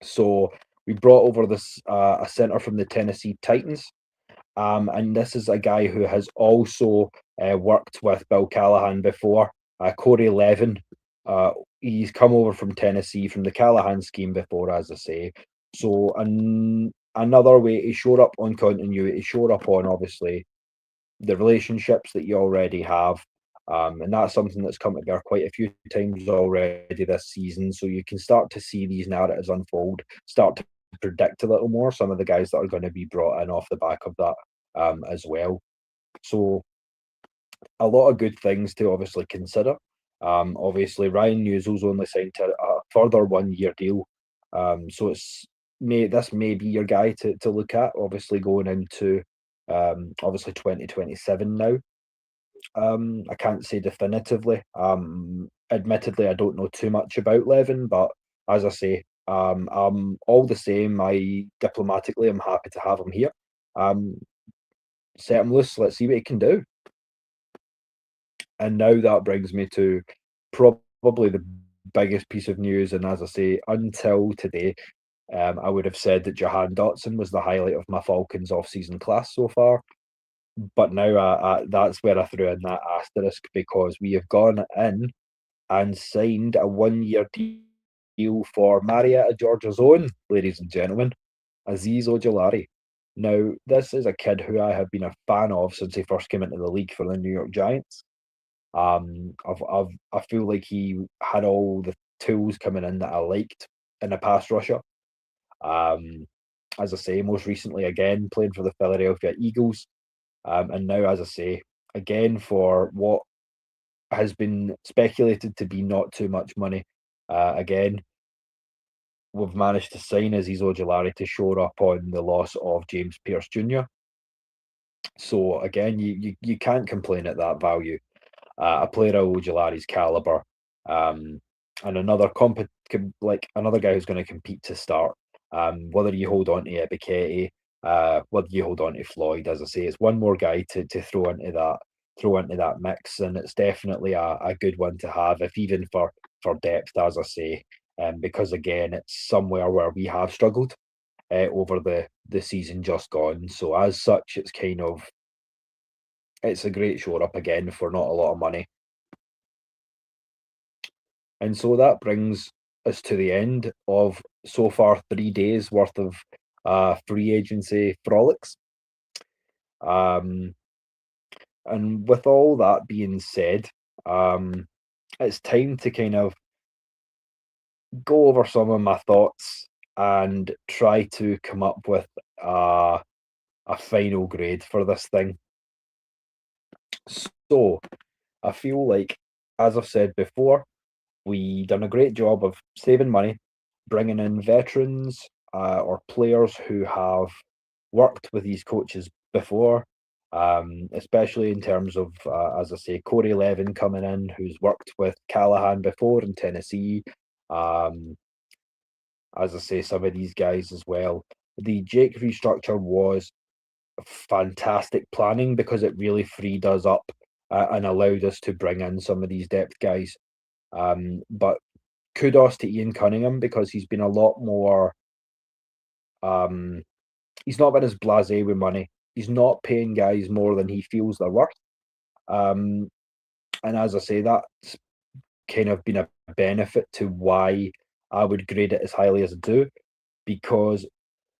So we brought over this a center from the Tennessee Titans. And this is a guy who has also worked with Bill Callahan before. Corey Levin, he's come over from Tennessee from the Callahan scheme before, as I say. So another way to shore up on continuity, shore up on obviously the relationships that you already have. And that's something that's come to bear quite a few times already this season. So you can start to see these narratives unfold, start to predict a little more some of the guys that are going to be brought in off the back of that as well. So a lot of good things to obviously consider. Obviously, Ryan Newsell's only signed to a further 1-year deal. So this may be your guy to look at, obviously going into obviously 2027 now. I can't say definitively. Admittedly, I don't know too much about Levin, but as I say, all the same, diplomatically, I'm happy to have him here. Set him loose. Let's see what he can do. And now that brings me to probably probably the biggest piece of news. And as I say, until today, I would have said that Jahan Dotson was the highlight of my Falcons off-season class so far. But now that's where I threw in that asterisk because we have gone in and signed a 1 year deal for Marietta, Georgia's own, ladies and gentlemen, Azeez Ojulari. Now, this is a kid who I have been a fan of since he first came into the league for the New York Giants. I feel like he had all the tools coming in that I liked in a pass rusher. Um, as I say, most recently again playing for the Philadelphia Eagles, and now, as I say, again for what has been speculated to be not too much money. Again, we've managed to sign Azeez Ojulari to shore up on the loss of James Pierce Jr. So again, you can't complain at that value. A player of Ojulari's caliber, and like another guy who's going to compete to start. Whether you hold on to Efficacy, whether you hold on to Floyd, as I say, it's one more guy to throw into that mix, and it's definitely a good one to have, if even for depth, as I say, because again, it's somewhere where we have struggled over the season just gone. So as such, it's a great shore up again for not a lot of money. And so that brings us to the end of so far 3 days worth of free agency frolics. Um, and with all that being said, it's time to kind of go over some of my thoughts and try to come up with a final grade for this thing. So I feel like, as I've said before, we done a great job of saving money, bringing in veterans or players who have worked with these coaches before, especially in terms of, as I say, Corey Levin coming in, who's worked with Callahan before in Tennessee. Um, as I say, some of these guys as well. The Jake restructure was fantastic planning because it really freed us up and allowed us to bring in some of these depth guys. But kudos to Ian Cunningham because he's been a lot more. He's not been as blasé with money. He's not paying guys more than he feels they're worth. And as I say, that's kind of been a benefit to why I would grade it as highly as I do, because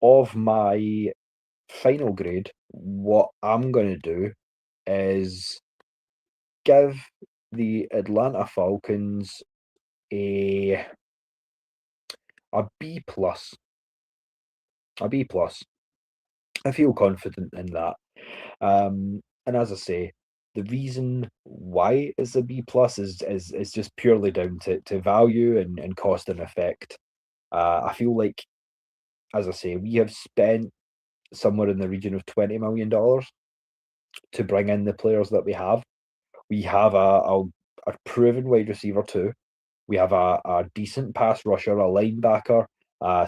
of my final grade, what I'm going to do is give the Atlanta Falcons a a B plus. A B plus. I feel confident in that. And as I say, the reason why it's a B plus is just purely down to value and cost and effect. I feel like, as I say, we have spent somewhere in the region of $20 million to bring in the players that we have. We have a proven wide receiver too. We have a decent pass rusher, a linebacker,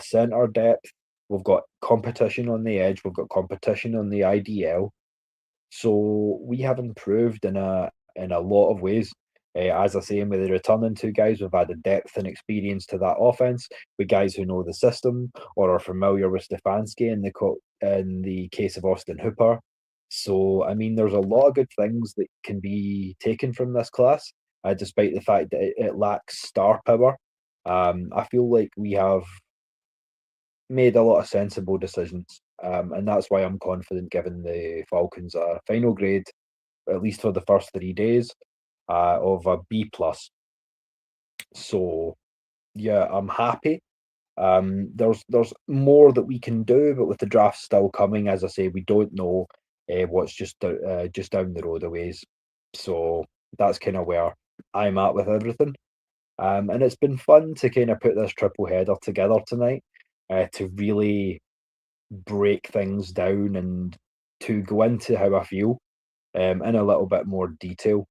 center depth. We've got competition on the edge. We've got competition on the IDL. So we have improved in a lot of ways. As I say, with the returning two guys, we've added depth and experience to that offense with guys who know the system or are familiar with Stefanski in the case of Austin Hooper. So, I mean, there's a lot of good things that can be taken from this class, despite the fact that it lacks star power. I feel like we have made a lot of sensible decisions, and that's why I'm confident giving the Falcons a final grade, at least for the first 3 days, of a B plus. So yeah, I'm happy. There's more that we can do, but with the draft still coming, as I say, we don't know what's just down the road a ways. So that's kind of where I'm at with everything. And it's been fun to kind of put this triple header together tonight, to really break things down and to go into how I feel in a little bit more detail.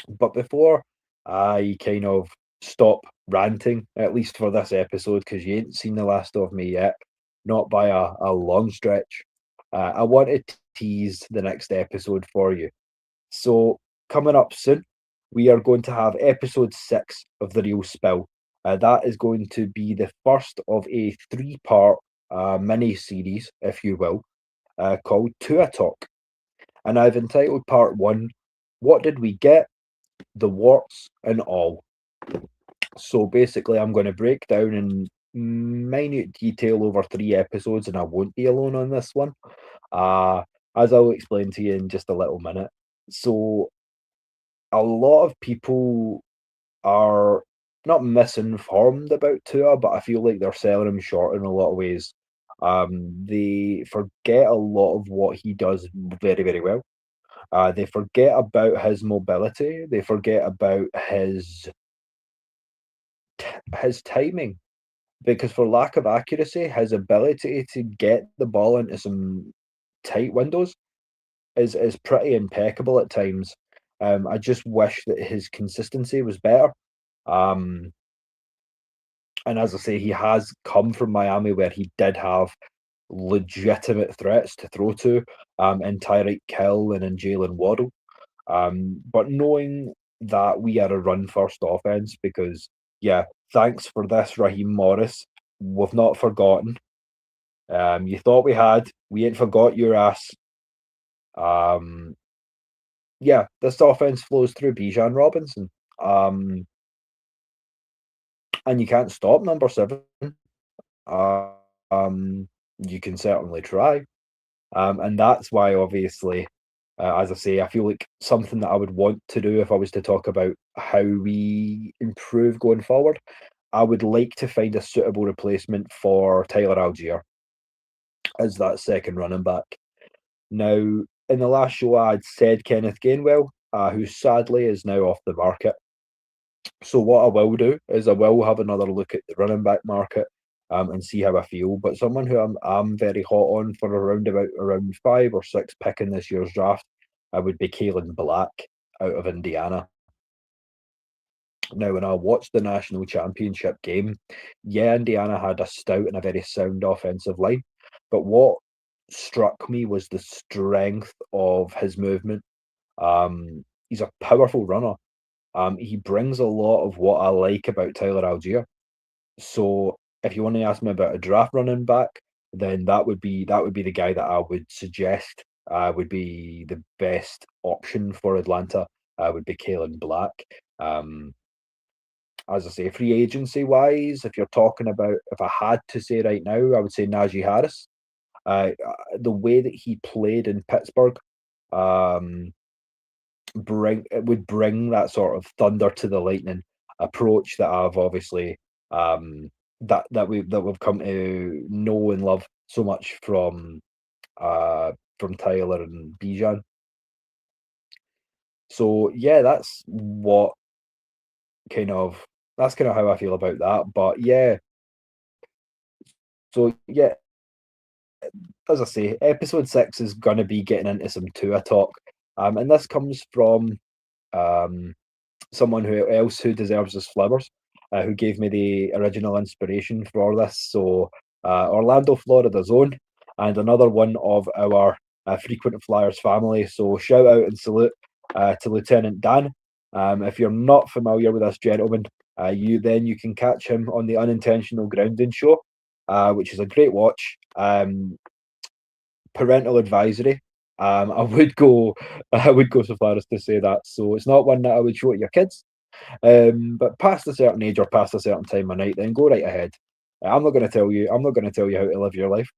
But before I kind of stop ranting, at least for this episode, because you ain't seen the last of me yet, not by a long stretch, I want to tease the next episode for you. So, coming up soon, we are going to have episode 6 of The Real Spill. That is going to be the first of a three-part mini series, if you will, called Tua Talk. And I've entitled part one, What Did We Get? The Warts and All. So basically, I'm going to break down in minute detail over 3 episodes, and I won't be alone on this one, as I'll explain to you in just a little minute. So, a lot of people are not misinformed about Tua, but I feel like they're selling him short in a lot of ways. They forget a lot of what he does very, very well. They forget about his mobility. They forget about his timing, because for lack of accuracy, his ability to get the ball into some tight windows is pretty impeccable at times. I just wish that his consistency was better. Um, and as I say, he has come from Miami where he did have legitimate threats to throw to, in Tyreek Hill and in Jalen Waddle. But knowing that we are a run first offense, because yeah, thanks for this, Raheem Morris. We've not forgotten. You thought we had. We ain't forgot your ass. Um, yeah, this offense flows through Bijan Robinson. Um, and you can't stop number 7. Uh, you can certainly try. And that's why, obviously, as I say, I feel like something that I would want to do if I was to talk about how we improve going forward, I would like to find a suitable replacement for Tyler Algier as that second running back. Now, in the last show, I had said Kenneth Gainwell, who sadly is now off the market. So what I will do is I will have another look at the running back market, and see how I feel. But someone who I'm very hot on for around 5 or 6 pick in this year's draft, I would be Kalen Black out of Indiana. Now, when I watched the national championship game, yeah, Indiana had a stout and a very sound offensive line, but what struck me was the strength of his movement. He's a powerful runner. He brings a lot of what I like about Tyler Algier. So if you want to ask me about a draft running back, then that would be the guy that I would suggest would be the best option for Atlanta. Would be Kalen Black. Um, as I say, free agency wise, if you're talking about, if I had to say right now, I would say Najee Harris. The way that he played in Pittsburgh, um, it would bring that sort of thunder to the lightning approach that I've obviously that we've come to know and love so much from Tyler and Bijan. So yeah, kind of that's kind of how I feel about that. But yeah, so yeah, as I say, episode 6 is gonna be getting into some Tua talk. And this comes from um someone who deserves his flowers, who gave me the original inspiration for this. So, Orlando, Florida's own, and another one of our frequent flyers family. So, shout out and salute to Lieutenant Dan. If you're not familiar with this gentleman, you can catch him on the Unintentional Grounding Show, which is a great watch. Parental advisory. I would go, I would go so far as to say that. So it's not one that I would show at your kids. But past a certain age or past a certain time of night, then go right ahead. I'm not going to tell you. I'm not going to tell you how to live your life.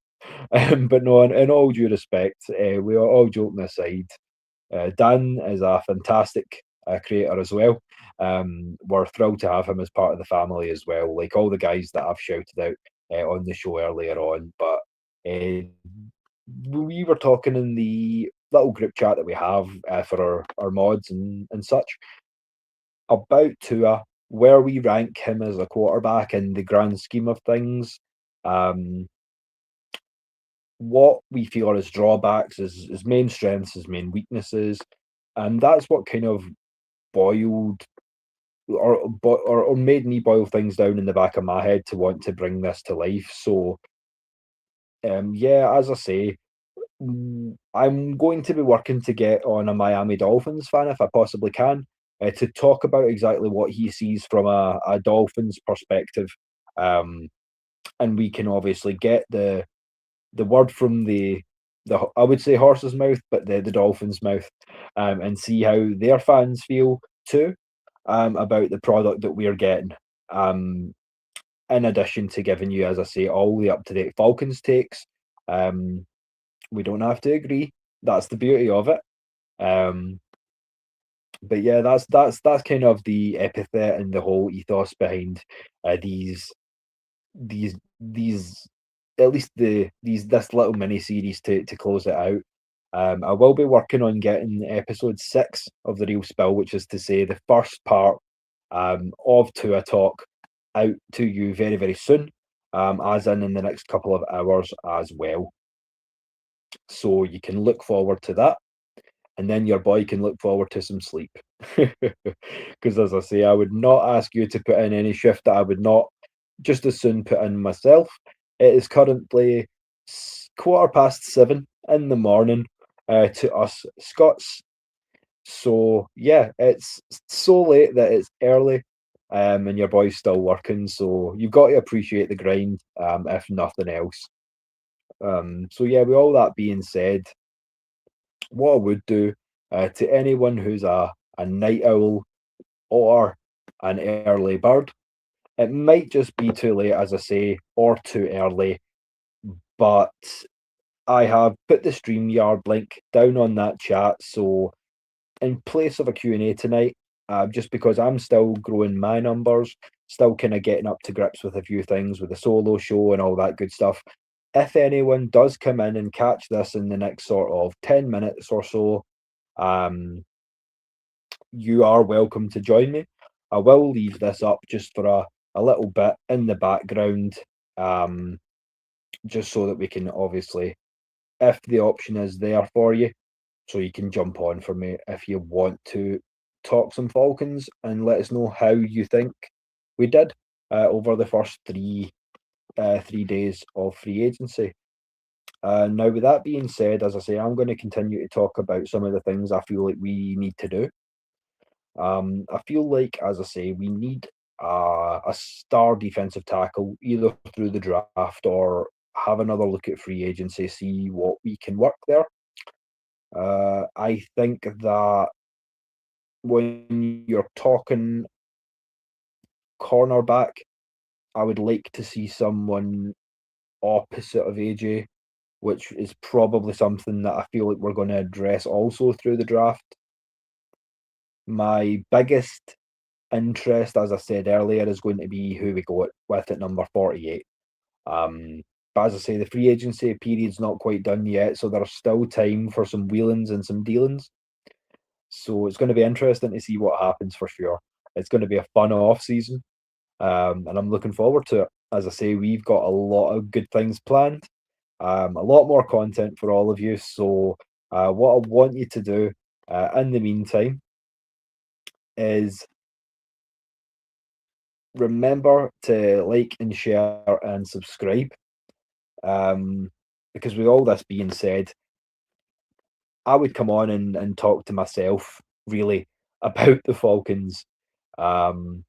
But no, in all due respect, we are all joking aside. Dan is a fantastic creator as well. We're thrilled to have him as part of the family as well, like all the guys that I've shouted out on the show earlier on. But we were talking in the little group chat that we have for our mods and such about Tua, where we rank him as a quarterback in the grand scheme of things, um, what we feel are his drawbacks, his main strengths, his main weaknesses, and that's what kind of boiled or made me boil things down in the back of my head to want to bring this to life. So, yeah, as I say, I'm going to be working to get on a Miami Dolphins fan if I possibly can. to talk about exactly what he sees from a Dolphins perspective. Um, and we can obviously get the word from the I would say horse's mouth, but the Dolphins' mouth, and see how their fans feel too, about the product that we're getting. Um, in addition to giving you, as I say, all the up to date Falcons takes. Um, we don't have to agree. That's the beauty of it. Um, but yeah, that's kind of the epithet and the whole ethos behind these at least these this little mini series to close it out. I will be working on getting episode 6 of the Real Spill, which is to say the first part of Tua Talk, out to you very, very soon, as in the next couple of hours as well. So you can look forward to that, and then your boy can look forward to some sleep. Because as I say, I would not ask you to put in any shift that I would not just as soon put in myself. It is currently 7:15 in the morning to us Scots. So yeah, it's so late that it's early, and your boy's still working. So you've got to appreciate the grind, if nothing else. So yeah, with all that being said, what I would do to anyone who's a night owl or an early bird, it might just be too late, as I say, or too early, but I have put the StreamYard link down on that chat. So in place of a Q&A tonight, just because I'm still growing my numbers, still kind of getting up to grips with a few things with the solo show and all that good stuff. If anyone does come in and catch this in the next sort of 10 minutes or so, you are welcome to join me. I will leave this up just for a little bit in the background, just so that we can obviously, if the option is there for you, so you can jump on for me if you want to talk some Falcons and let us know how you think we did over the first 3 days of free agency. Now, with that being said, as I say, I'm going to continue to talk about some of the things I feel like we need to do. I feel like, as I say, we need a star defensive tackle either through the draft or have another look at free agency, see what we can work there. I think that when you're talking cornerback, I would like to see someone opposite of AJ, which is probably something that I feel like we're going to address also through the draft. My biggest interest, as I said earlier, is going to be who we go with at number 48. But as I say, the free agency period's not quite done yet, so there's still time for some wheelings and some dealings. So it's going to be interesting to see what happens for sure. It's going to be a fun off season, and I'm looking forward to it. As I say, we've got a lot of good things planned, a lot more content for all of you. So what I want you to do in the meantime is remember to like and share and subscribe. Because with all this being said, I would come on and talk to myself really about the Falcons. Um,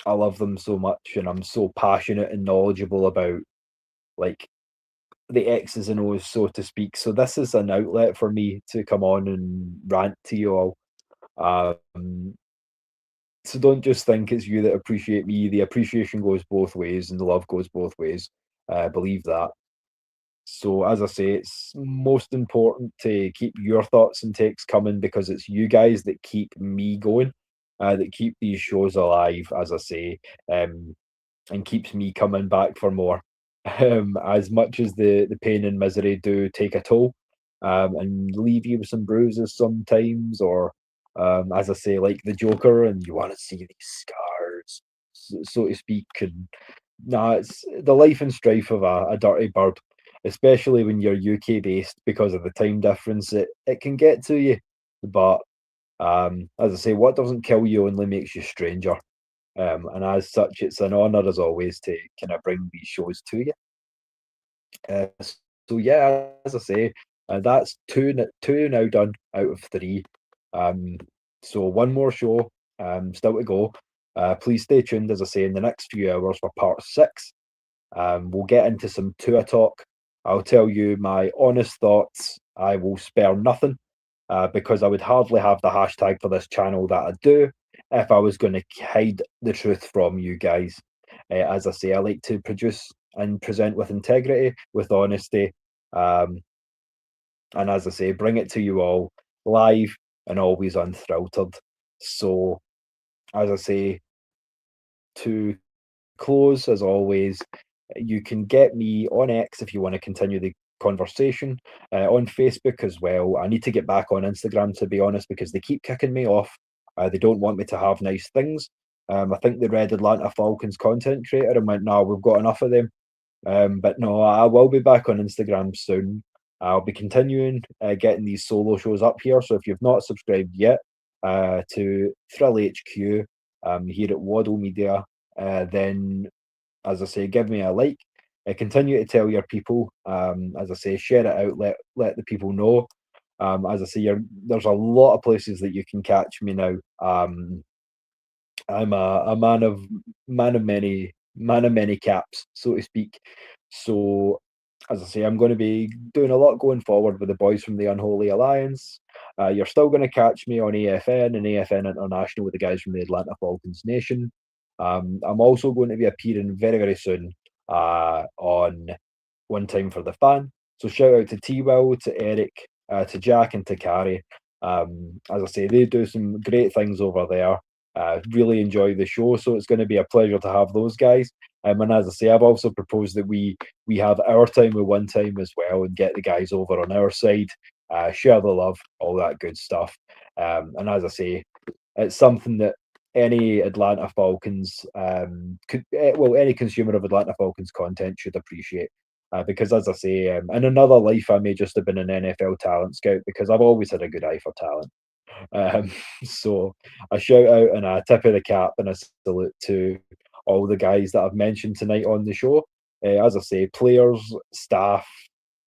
I love them so much, and I'm so passionate and knowledgeable about like the X's and O's, so to speak. So this is an outlet for me to come on and rant to you all. Um, so don't just think it's you that appreciate me. The appreciation goes both ways, and the love goes both ways. Believe that. So as I say, it's most important to keep your thoughts and takes coming because it's you guys that keep me going, that keep these shows alive, as I say, and keeps me coming back for more. As much as the pain and misery do take a toll, and leave you with some bruises sometimes, or as I say, like the Joker, and you want to see these scars, so to speak. And nah, it's the life and strife of a dirty bird, especially when you're UK based because of the time difference. It can get to you, but as I say, what doesn't kill you only makes you stranger. And as such, it's an honour as always to kind of bring these shows to you. Uh, so yeah, as I say, that's two now done out of three. So one more show, still to go. Please stay tuned, as I say, in the next few hours for part 6. We'll get into some tour talk. I'll tell you my honest thoughts. I will spare nothing because I would hardly have the hashtag for this channel that I do if I was going to hide the truth from you guys. As I say, I like to produce and present with integrity, with honesty, um, and as I say, bring it to you all live and always unfiltered. So, as I say, to close, as always, you can get me on X if you want to continue the conversation, on Facebook as well. I need to get back on Instagram, to be honest, because they keep kicking me off. They don't want me to have nice things. I think they read Atlanta Falcons content creator and went, no, we've got enough of them. But no, I will be back on Instagram soon. I'll be continuing getting these solo shows up here. So if you've not subscribed yet to Thrill HQ here at Wad-l Media, then as I say, give me a like. Continue to tell your people. As I say, share it out. Let the people know. As I say, there's a lot of places that you can catch me now. I'm a man of many caps, so to speak. So, as I say, I'm going to be doing a lot going forward with the boys from the Unholy Alliance. You're still going to catch me on AFN and AFN International with the guys from the Atlanta Falcons Nation. I'm also going to be appearing very, very soon on One Time for the Fan. So shout out to T-Will, to Eric, to Jack, and to Carrie. As I say, they do some great things over there. Really enjoy the show, so it's going to be a pleasure to have those guys. And as I say, I've also proposed that we have our time with One Time as well, and get the guys over on our side, share the love, all that good stuff. And as I say, it's something that any Atlanta Falcons any consumer of Atlanta Falcons content should appreciate. Because as I say, in another life, I may just have been an NFL talent scout because I've always had a good eye for talent. Um, so a shout out and a tip of the cap and a salute to all the guys that I've mentioned tonight on the show. As I say, players, staff,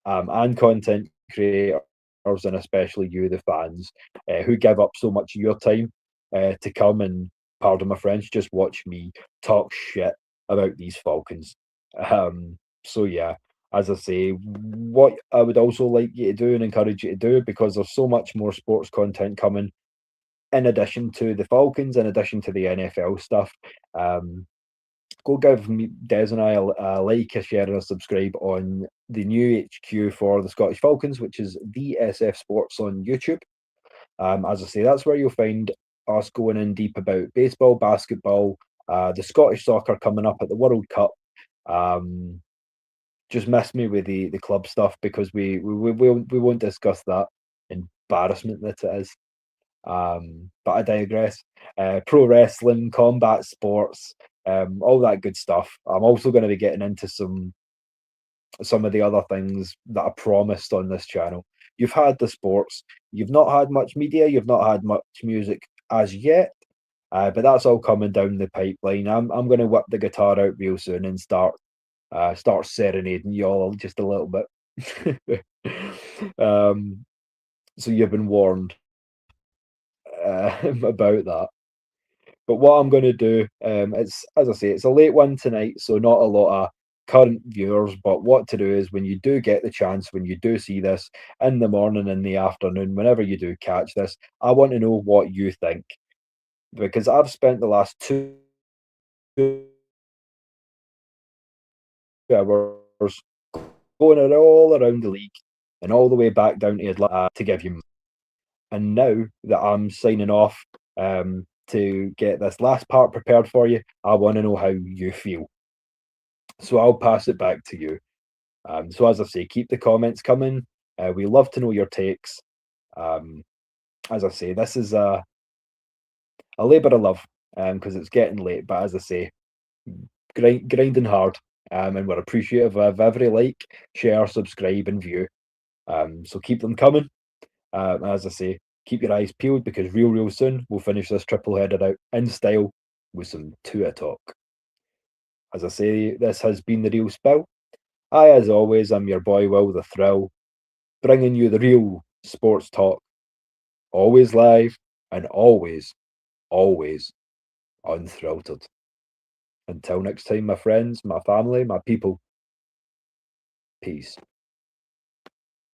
and content creators, and especially you, the fans, who give up so much of your time to come and, pardon my French, just watch me talk shit about these Falcons. So yeah, as I say, what I would also like you to do and encourage you to do, because there's so much more sports content coming in addition to the Falcons, in addition to the NFL stuff. Go give me Des and I a like, a share, and a subscribe on the new HQ for the Scottish Falcons, which is the SF Sports on YouTube. As I say, that's where you'll find us going in deep about baseball, basketball, the Scottish soccer coming up at the World Cup. Just miss me with the club stuff because we won't discuss that embarrassment that it is. But I digress. Pro wrestling, combat sports, all that good stuff. I'm also going to be getting into some of the other things that I promised on this channel. You've had the sports, you've not had much media, you've not had much music as yet, but that's all coming down the pipeline. I'm going to whip the guitar out real soon and start serenading y'all just a little bit. So you've been warned about that. But what I'm going to do, it's as I say, it's a late one tonight, so not a lot of current viewers. But what to do is when you do get the chance, when you do see this in the morning, in the afternoon, whenever you do catch this, I want to know what you think, because I've spent the last 2 hours going all around the league and all the way back down to Atlanta to give you. And now that I'm signing off to get this last part prepared for you, I want to know how you feel. So I'll pass it back to you. So as I say, keep the comments coming. We love to know your takes. As I say, this is a labour of love because it's getting late. But as I say, grinding hard, and we're appreciative of every like, share, subscribe, and view. So keep them coming. As I say, keep your eyes peeled because real soon we'll finish this triple header out in style with some Tua talk. As I say, this has been the Real Spill. As always, I'm your boy Will the Thrill, bringing you the real sports talk, always live and always always unfiltered. Until next time, my friends, my family, my people, peace.